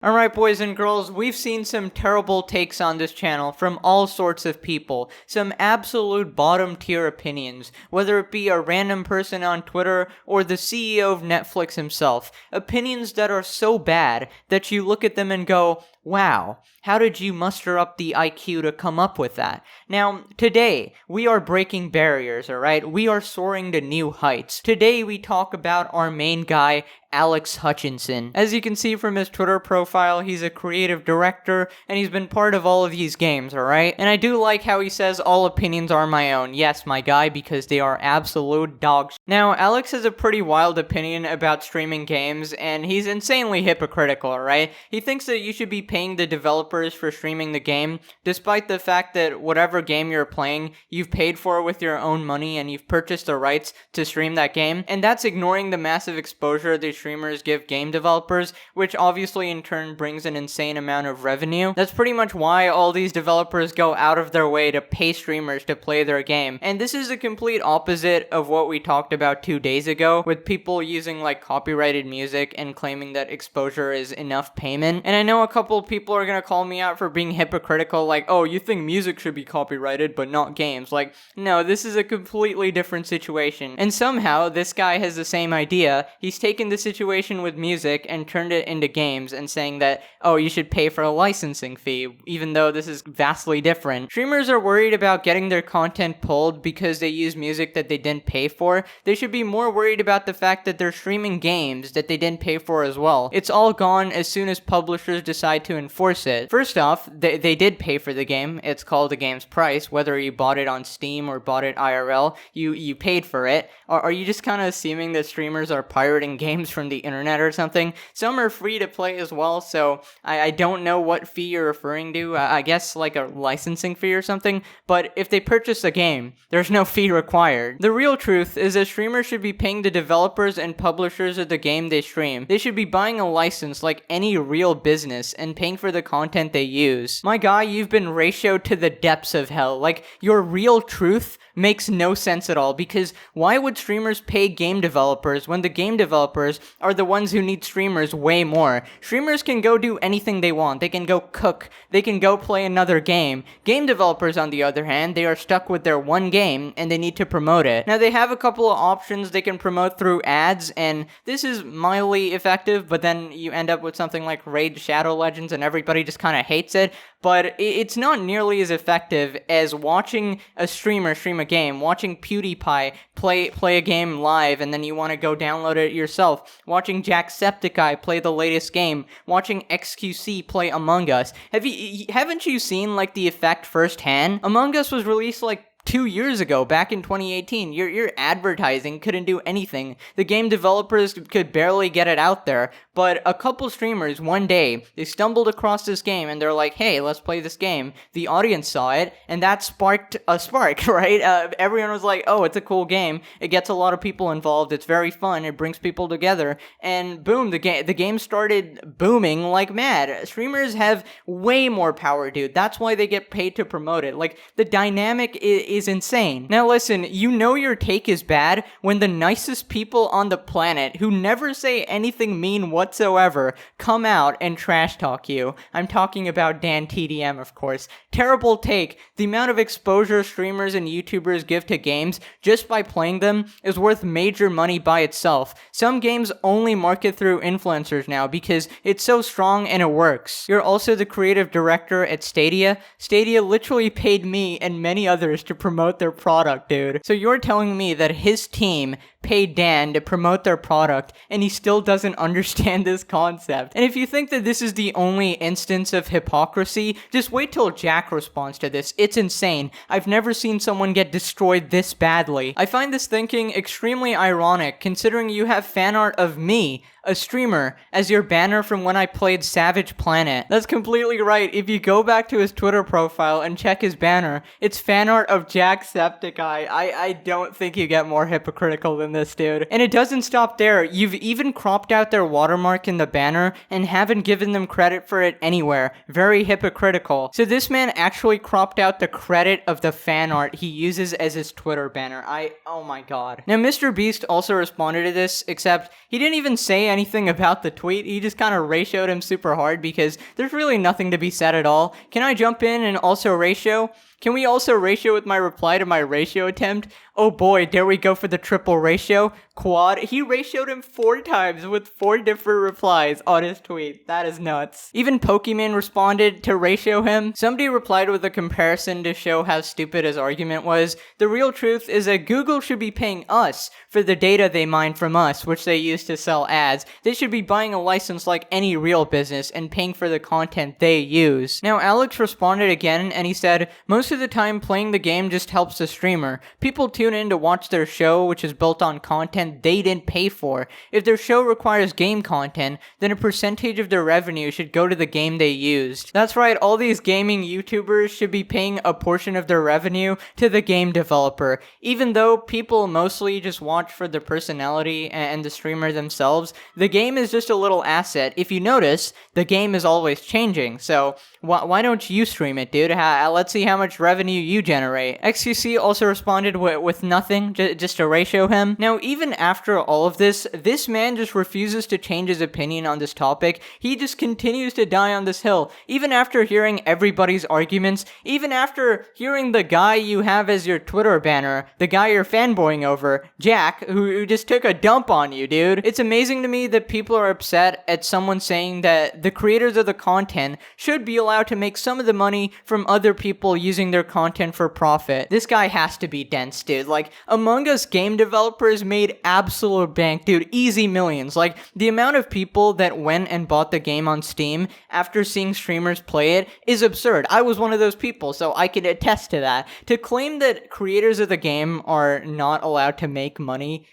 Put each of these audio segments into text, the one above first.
Alright, boys and girls, we've seen some terrible takes on this channel from all sorts of people. Some absolute bottom tier opinions, whether it be a random person on Twitter or the CEO of Netflix himself. Opinions that are so bad that you look at them and go, wow, how did you muster up the IQ to come up with that? Now, today, we are breaking barriers, alright? We are soaring to new heights. Today, we talk about our main guy, Alex Hutchinson. As you can see from his Twitter profile, he's a creative director, and he's been part of all of these games, alright? And I do like how he says all opinions are my own. Yes, my guy, because they are absolute dogs. Now, Alex has a pretty wild opinion about streaming games, and he's insanely hypocritical, alright? He thinks that you should be paying the developers for streaming the game, despite the fact that whatever game you're playing, you've paid for with your own money, and you've purchased the rights to stream that game, and that's ignoring the massive exposure these streamers give game developers, which obviously in turn brings an insane amount of revenue. That's pretty much why all these developers go out of their way to pay streamers to play their game, and this is the complete opposite of what we talked about 2 days ago, with people using like copyrighted music and claiming that exposure is enough payment. And I know a couple people are gonna call me out for being hypocritical, like, oh, you think music should be copyrighted but not games. Like, no, this is a completely different situation. And somehow this guy has the same idea. He's taken the situation with music and turned it into games and saying that, oh, you should pay for a licensing fee, even though this is vastly different. Streamers are worried about getting their content pulled because they use music that they didn't pay for. They should be more worried about the fact that they're streaming games that they didn't pay for as well. It's all gone as soon as publishers decide to enforce it. First off, they did pay for the game. It's called the game's price. Whether you bought it on Steam or bought it IRL, you paid for it. Are you just kind of assuming that streamers are pirating games from the internet or something? Some are free to play as well, so I don't know what fee you're referring to. I guess like a licensing fee or something, but if they purchase a game, there's no fee required. The real truth is that streamers should be paying the developers and publishers of the game they stream. They should be buying a license like any real business and paying for the content they use. My guy, you've been ratioed to the depths of hell. Like, your real truth makes no sense at all, because why would streamers pay game developers when the game developers are the ones who need streamers way more? Streamers can go do anything they want. They can go cook. They can go play another game. Game developers, on the other hand, they are stuck with their one game and they need to promote it. Now, they have a couple of options. They can promote through ads, and this is mildly effective, but then you end up with something like Raid Shadow Legends and everybody just kind of hates it. But it's not nearly as effective as watching a streamer stream a game, watching PewDiePie play a game live and then you want to go download it yourself, watching Jacksepticeye play the latest game, watching XQC play Among Us. Haven't you seen like the effect firsthand? Among Us was released like 2 years ago, back in 2018. Your advertising couldn't do anything. The game developers could barely get it out there, but a couple streamers one day, they stumbled across this game and they're like, hey, let's play this game. The audience saw it, and that sparked a spark, right? Everyone was like, oh, it's a cool game. It gets a lot of people involved. It's very fun. It brings people together. And boom, the game started booming like mad. Streamers have way more power, dude. That's why they get paid to promote it. Like, the dynamic is insane. Now listen, you know your take is bad when the nicest people on the planet, who never say anything mean whatsoever, come out and trash talk you. I'm talking about DanTDM, of course. Terrible take. The amount of exposure streamers and YouTubers give to games just by playing them is worth major money by itself. Some games only market through influencers now because it's so strong and it works. You're also the creative director at Stadia. Stadia literally paid me and many others to promote their product, dude. So you're telling me that his team paid Dan to promote their product and he still doesn't understand this concept? And if you think that this is the only instance of hypocrisy, just wait till Jack responds to this. It's insane. I've never seen someone get destroyed this badly. I find this thinking extremely ironic, considering you have fan art of me, a streamer, as your banner from when I played Savage Planet. That's completely right. If you go back to his Twitter profile and check his banner, it's fan art of Jacksepticeye. I don't think you get more hypocritical than this, dude. And it doesn't stop there. You've even cropped out their watermark in the banner and haven't given them credit for it anywhere. Very hypocritical. So this man actually cropped out the credit of the fan art he uses as his Twitter banner. Oh my god. Now, Mr. Beast also responded to this, except he didn't even say anything about the tweet. He just kind of ratioed him super hard because there's really nothing to be said at all. Can I jump in and also ratio? Can we also ratio with my reply to my ratio attempt? Oh boy, dare we go for the triple ratio? Quad. He ratioed him 4 times with 4 different replies on his tweet. That is nuts. Even Pokemon responded to ratio him. Somebody replied with a comparison to show how stupid his argument was. The real truth is that Google should be paying us for the data they mine from us, which they use to sell ads. They should be buying a license like any real business and paying for the content they use. Now, Alex responded again and he said, most of the time playing the game just helps the streamer. People tune in to watch their show, which is built on content they didn't pay for. If their show requires game content, then a percentage of their revenue should go to the game they used. That's right, all these gaming YouTubers should be paying a portion of their revenue to the game developer. Even though people mostly just watch for the personality and the streamer themselves, the game is just a little asset. If you notice, the game is always changing, so why don't you stream it, dude? Let's see how much revenue you generate. XQC also responded with nothing, just to ratio him. Now, even after all of this man just refuses to change his opinion on this topic. He just continues to die on this hill. Even after hearing everybody's arguments, even after hearing the guy you have as your Twitter banner, the guy you're fanboying over, Jack, who just took a dump on you, dude. It's amazing to me that people are upset at someone saying that the creators of the content should be allowed to make some of the money from other people using their content for profit. This guy has to be dense, dude. Like, Among Us game developers made absolute bank, dude. Easy millions. Like, the amount of people that went and bought the game on Steam after seeing streamers play it is absurd. I was one of those people, so I can attest to that. To claim that creators of the game are not allowed to make money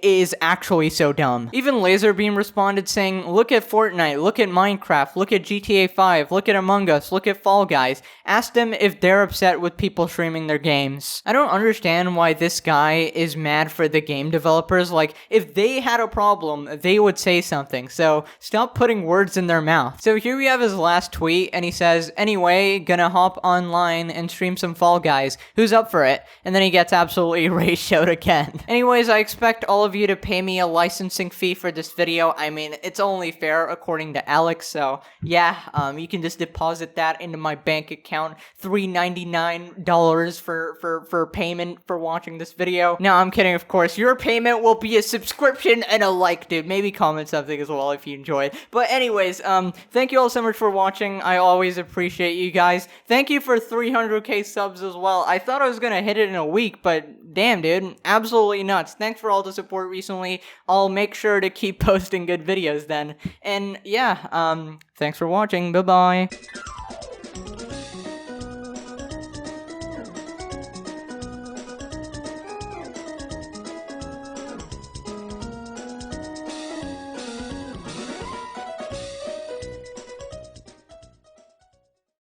is actually so dumb. Even Laserbeam responded saying, look at Fortnite, look at Minecraft, look at GTA 5, look at Among Us, look at Fall Guys. Ask them if they're upset with people streaming their games. I don't understand why this guy is mad for the game developers. Like, if they had a problem, they would say something. So, stop putting words in their mouth. So here we have his last tweet, and he says, anyway, gonna hop online and stream some Fall Guys. Who's up for it? And then he gets absolutely ratioed again. Anyways, I expect all of you to pay me a licensing fee for this video. I mean, it's only fair according to Alex, so yeah, you can just deposit that into my bank account, $3.99 for payment for watching this video. No, I'm kidding, of course. Your payment will be a subscription and a like, dude. Maybe comment something as well if you enjoyed. But anyways, thank you all so much for watching. I always appreciate you guys. Thank you for 300k subs as well. I thought I was gonna hit it in a week, but damn, dude, absolutely nuts. Thanks for all the support recently. I'll make sure to keep posting good videos then. And yeah, thanks for watching. Bye-bye.